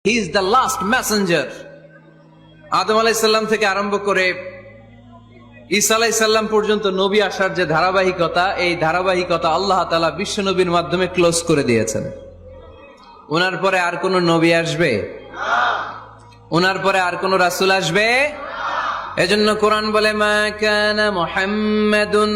He is the last messenger. Adam আলাইহিস সালাম থেকে আরম্ভ করে ঈসা আলাইহিস সালাম পর্যন্ত নবী আসার যে ধারাবাহিকতা, এই ধারাবাহিকতা আল্লাহ তাআলা বিশ্ব নবীর মাধ্যমে ক্লোজ করে দিয়েছেন। ওনার পরে আর কোন নবী আসবে? ওনার পরে আর কোন রাসূল আসবে? এজন্য কোরআন বলে, মা কানা মুহাম্মাদুন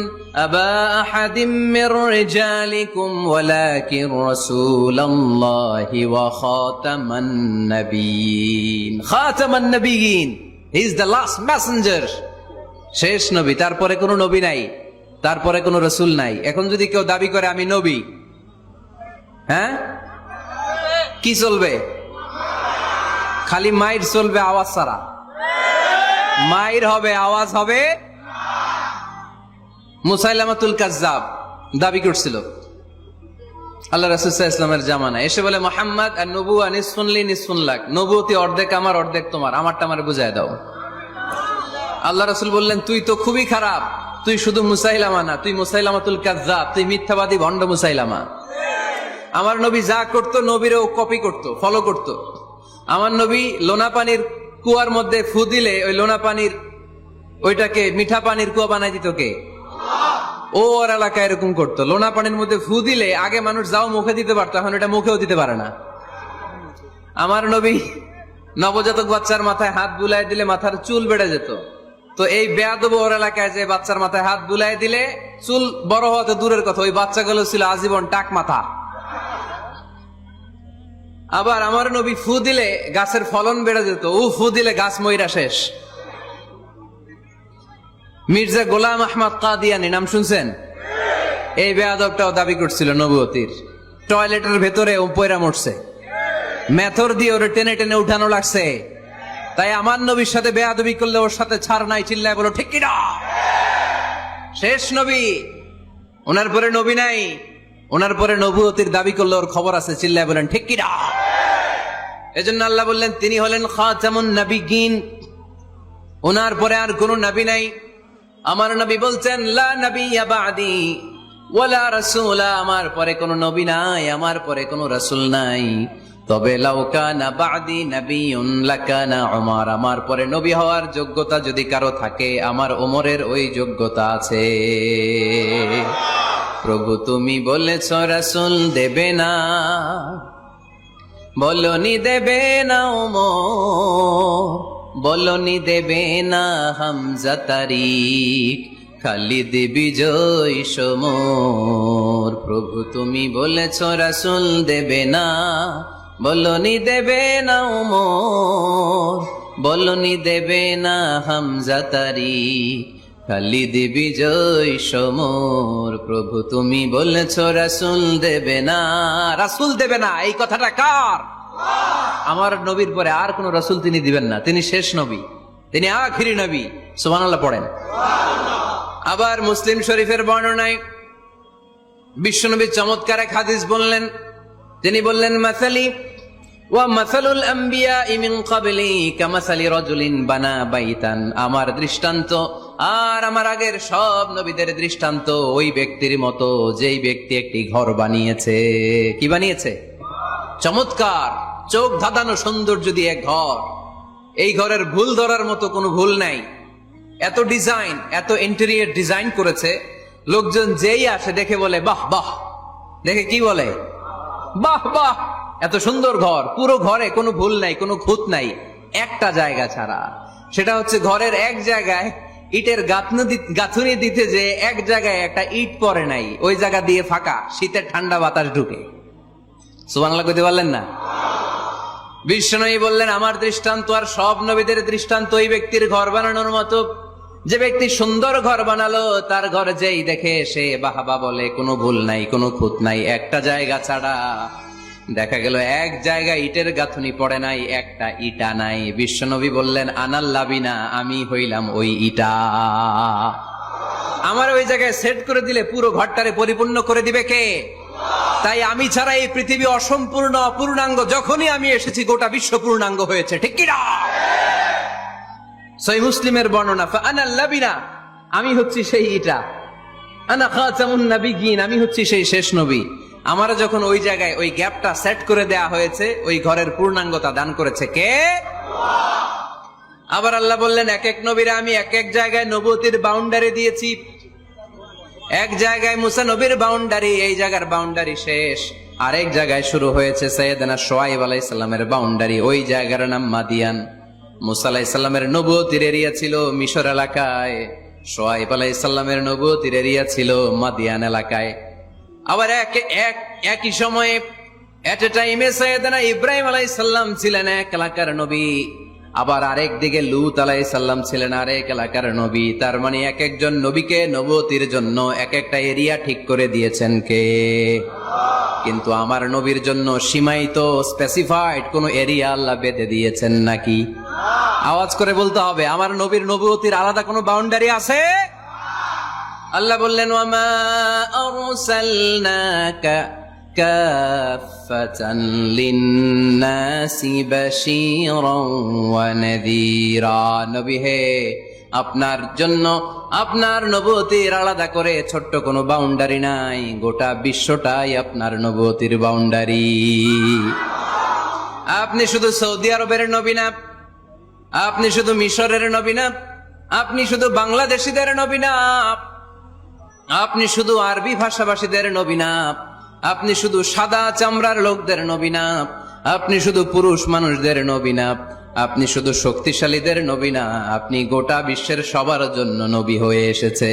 আবা আহাদিম মির রিজালিকুম ওয়ালাকিন রাসূলুল্লাহি ওয়া খাতামান নাবিয়্যিন। খাতামান নাবিয়্যিন, he is the last messenger, শেষ নবী। তারপরে কোনো নবী নাই, তারপরে কোনো রাসূল নাই। এখন যদি কেউ দাবি করে আমি নবী, হ্যাঁ, কি চলবে? খালি মাইর চলবে, আওয়াজ ছাড়া। মাইর হবে, আওয়াজ হবে। মুসাইলামাতুল কাজ্জাব দাবি করছিল আল্লাহ রাসূল সাল্লাল্লাহু আলাইহি ওয়াসাল্লামের জামানায়, এসে বলে, মুহাম্মদ আর নবুয়া নিসফুন লি নিসফুন লাক, নবুয়তি অর্ধেক আমার অর্ধেক তোমার, আমারটা আমারে বুঝায় দাও। আল্লাহ রাসূল বললেন, তুই তো খুবই খারাপ, তুই শুধু মুসাইলামা না, তুই মুসাইলামাতুল কাজ্জাব, তুই মিথ্যাবাদী ভণ্ড মুসাইলামা। আমার নবী যা করতো নবীরও কপি করতো, ফলো করতো। আমার নবী লোনা পানির কুয়ার মধ্যে ফু দিলে ওই লোনা পানির ওইটাকে মিঠা পানির কুয়া বানাই দিত কে? ও ওর এলাকায় এরকম করতো। লোনা পানির মধ্যে ফু দিলে আগে মানুষ যাও মুখে দিতে পারতো, এখন এটা মুখেও দিতে পারে না। আমার নবী নবজাতক বাচ্চার মাথায় হাত বুলাই দিলে মাথার চুল বেড়ে যেত। তো এই বেয়াদব ওর এলাকায় যে বাচ্চার মাথায় হাত বুলাই দিলে চুল বড় হওয়া তো দূরের কথা, ওই বাচ্চাগুলো ছিল আজীবন টাক মাথা। আবার আমার নবী ফু দিলে গাছের ফলন বেড়ে যেত, ও ফু দিলে গাছ মইরা শেষ। মির্জা গোলাম আহমদ কাদিয়ানি নাম শুনছেন? এই বেয়াদবটাও দাবি করছিল নবুয়তির। টয়লেটের ভেতরে ও পয়রা মরছে, মেথর দিয়ে ওরে টেনে টেনে উঠানো লাগছে। তাই আমার নবীর সাথে বেয়াদবি করলে ওর সাথে ছাড় নাই, চিল্লায় বলো ঠিক কিনা? শেষ নবী, ওনার পরে নবী নাই। ওনার পরে নবুয়তির দাবি করলে ওর খবর আছে, চিল্লায় বলেন ঠিক কিনা? এজন্য আল্লাহ বললেন তিনি হলেন খাতামুন নাবিয়্যিন, ওনার পরে আর কোন নবী নাই। আমার নবী বলছেন, লা নাবিয়্যা বা'দি ওয়ালা রাসূলা, আমার পরে কোন নবী নাই, আমার পরে কোন রাসূল নাই। তবে লাউ কানা বা'দি নাবিয়্যুন লাকানা উমর, আমার পরে নবী হওয়ার যোগ্যতা যদি কারো থাকে, আমার ওমরের ওই যোগ্যতা আছে। প্রভু তুমি বলেছ রাসূল দেবে না, বলনি দেবে না ওমর, বলনি দেবে না হামজা তারিক, খালিদ বিজয় সমর। প্রভু তুমি বলেছ রাসূল দেবে না, বলনি দেবে না ওমর, বলনি দেবে না হামজা তারিক, খালিদ বিজয় সমর। প্রভু তুমি বলেছ রাসূল দেবে না। রাসূল দেবে না, এই কথাটা কার? আমার নবীর পরে আর কোন রাসূল তিনি দিবেন না, তিনি শেষ নবী, তিনি আখিরি নবী। সুবহানাল্লাহ পড়েন। আবার মুসলিম শরীফের বর্ণনায় বিশ্বনবী চমৎকার এক হাদিস বললেন। তিনি বললেন, মাসালি ওয়া মাসালুল আম্বিয়া মিন ক্বাবলি কামাসালি রাজুলিন বানা বাইতান, আমার দৃষ্টান্ত আর আমার আগের সব নবীদের দৃষ্টান্ত ওই ব্যক্তির মতো যেই ব্যক্তি একটি ঘর বানিয়েছে। কি বানিয়েছে? চমৎকার, চোখ ধাঁধানো সৌন্দর্য দিয়ে এক ঘর। এই ঘরের ভুল ধরার মতো কোনো ভুল নাই। এত ডিজাইন, এত ইন্টেরিয়র ডিজাইন করেছে, লোকজন যেই আসে দেখে বলে বাহ বাহ। দেখে কি বলে? বাহ বাহ, এত সুন্দর ঘর। পুরো ঘরে কোনো ভুল নাই, কোনো খুঁত নাই, একটা জায়গা ছাড়া। সেটা হচ্ছে ঘরের এক জায়গায় ইটের গাঁথুনি দিতে যে এক জায়গায় একটা ইট পড়ে নাই, ওই জায়গা দিয়ে ফাঁকা, শীতের ঠান্ডা বাতাস ঢুকে। সুবহানাল্লাহ কইতে পারলেন না? বিশ্বনবী বললেন, আমার দৃষ্টান্ত আর সব নবীদের দৃষ্টান্ত ওই ব্যক্তির ঘর বানানোর মতো। যে ব্যক্তি সুন্দর ঘর বানালো, তার ঘর যেই দেখে সে বাহাবা বলে, কোনো ভুল নাই, কোনো খুঁত নাই, একটা জায়গা ছাড়া। দেখা গেল এক জায়গায় ইটের গাঁথুনি পড়ে নাই, একটা ইটা নাই। বিশ্বনবী বললেন, আনাল লাবিনা, আমি হইলাম ওই ইটা। আমার ওই জায়গায় সেট করে দিলে পুরো ঘরটারে পরিপূর্ণ করে দিবে কে? তাই আমি ছাড়া এই পৃথিবী অসম্পূর্ণ, অপূর্ণাঙ্গ। যখনই আমি এসেছি গোটা বিশ্ব পূর্ণাঙ্গ হয়েছে, ঠিক কিনা? সহিহ মুসলিমের বর্ণনা, ফাআনাল লাবিনা, আমি হচ্ছি সেই ইটা, আনা খাতামুন নাবিয়্যিন, আমি হচ্ছি সেই শেষ নবী। আমারা যখন ওই জায়গায় ওই গ্যাপটা সেট করে দেয়া হয়েছে, ওই ঘরের পূর্ণাঙ্গতা দান করেছে কে? আবার আল্লাহ বললেন, এক এক নবীরা আমি এক এক জায়গায় নবুয়তির বাউন্ডারি দিয়েছি। এক জায়গায় মুসা নবীর বাউন্ডারি, এই জায়গার বাউন্ডারি শেষ। আরেক জায়গায় শুরু হয়েছে সাইয়েদনা শুআয়ব আলাইহিস সালামের বাউন্ডারি, ওই জায়গার নাম মাদিয়ান। মুসা আলাইহিস সালামের নবুয়তির এরিয়া ছিল মিশর এলাকায়, শুআয়ব আলাইহিস সালামের নবুয়তির এরিয়া ছিল মাদিয়ান এলাকায়। আবার একই সময়ে এট এ টাইমে সাইয়েদনা ইব্রাহিম আলাইহিস সালাম ছিলেন এক এলাকার নবী, আবার আরেক দিকে লূত আলাইহিস সালাম ছিলেন আরেক এলাকার নবী। তার মানে এক একজন নবীকে নবুয়তির জন্য এক একটা এরিয়া ঠিক করে দিয়েছেন কে? কিন্তু আমার নবীর জন্য সীমায়িত স্পেসিফাইড কোন এরিয়া আল্লাহ বেঁধে দিয়েছেন নাকি? আওয়াজ করে বলতে হবে, আমার নবীর নবুয়তির আলাদা কোনো বাউন্ডারি আছে? আল্লাহ বললেন, ওয়ামা আরসালনাকা কাফাতান লিন্নাসি বাশীরান ওয়া নাযীরা। নবী হে, আপনার জন্য আপনার নবুয়তির আলাদা করে ছোট্ট কোনো বাউন্ডারি নাই, গোটা বিশ্বটাই আপনার নবুয়তির বাউন্ডারি। আপনি শুধু সৌদি আরবের নবী না, আপনি শুধু মিশরের নবী না, আপনি শুধু বাংলাদেশিদের নবী না, আপনি শুধু আরবি ভাষাভাষীদের নবী না, আপনি শুধু সাদা চামড়ার লোকদের নবী না, আপনি শুধু পুরুষ মানুষদের নবী না, আপনি শুধু শক্তিশালীদের নবী না, আপনি গোটা বিশ্বের সবার জন্য নবী হয়ে এসেছে।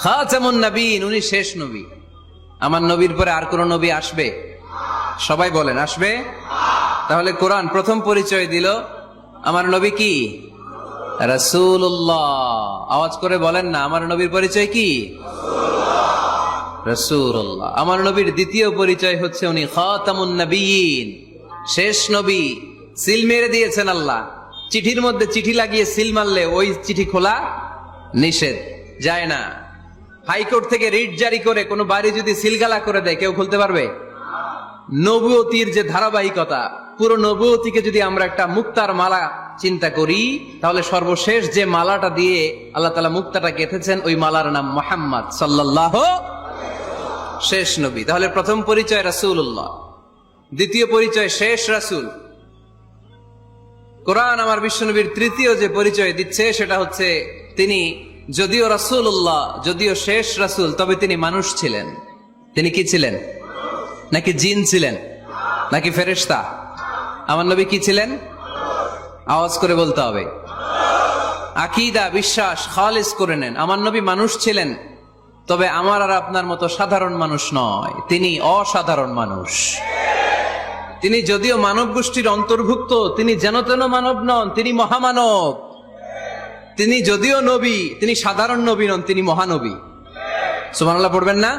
খাতামুন নবীন, উনি শেষ নবী। আমার নবীর পরে আর কোন নবী আসবে? সবাই বলেন, আসবে? তাহলে কোরআন প্রথম পরিচয় দিল আমার নবী কি? রাসূলুল্লাহ। আওয়াজ করে বলেন না, আমার নবীর পরিচয় কি? রাসূলুল্লাহ। আমার নবীর দ্বিতীয় পরিচয় হচ্ছে উনি খাতামুন নবীন, শেষ নবী। সিল মেরে দিয়েছেন আল্লাহ। চিঠির মধ্যে চিঠি লাগিয়ে সিল মারলে ওই চিঠি খোলা নিষেধ, যায় না। হাইকোর্ট থেকে রিট জারি করে কোনো বাড়ি যদি সিলগালা করে দেয়, কেউ খুলতে পারবে? নবুয়তির যে ধারাবাহিকতা, পুরো নবুয়তিকে যদি আমরা একটা মুক্তার মালা চিন্তা করি, তাহলে সর্বশেষ যে মালাটা দিয়ে আল্লাহ তাআলা মুক্তাটা গেঁথেছেন, ওই মালার নাম মুহাম্মদ সাল্লাল্লাহু, শেষ নবী। তাহলে প্রথম পরিচয় রাসূলুল্লাহ, দ্বিতীয় পরিচয় শেষ রাসূল। কোরআন আমার বিশ্বনবীর তৃতীয় যে পরিচয় দিচ্ছে সেটা হচ্ছে তিনি যদিও রাসূলুল্লাহ, যদিও শেষ রাসূল, তবে তিনি মানুষ ছিলেন। তিনি কি ছিলেন? নাকি জিন ছিলেন? নাকি ফেরেশতা? আমার নবী কি ছিলেন? আওয়াজ করে বলতে হবে। আকীদা, বিশ্বাস খালিস করে নেন, আমার নবী মানুষ ছিলেন, তবে আমার আর আপনার মতো সাধারণ মানুষ নয়, তিনি অসাধারণ মানুষ। তিনি যদিও মানব গোষ্ঠীর অন্তর্ভুক্ত, তিনি যেন তেন মানব নন, তিনি মহামানব। তিনি যদিও নবী, তিনি সাধারণ নবী নন, তিনি মহানবী। সুবহানাল্লাহ পড়বেন না?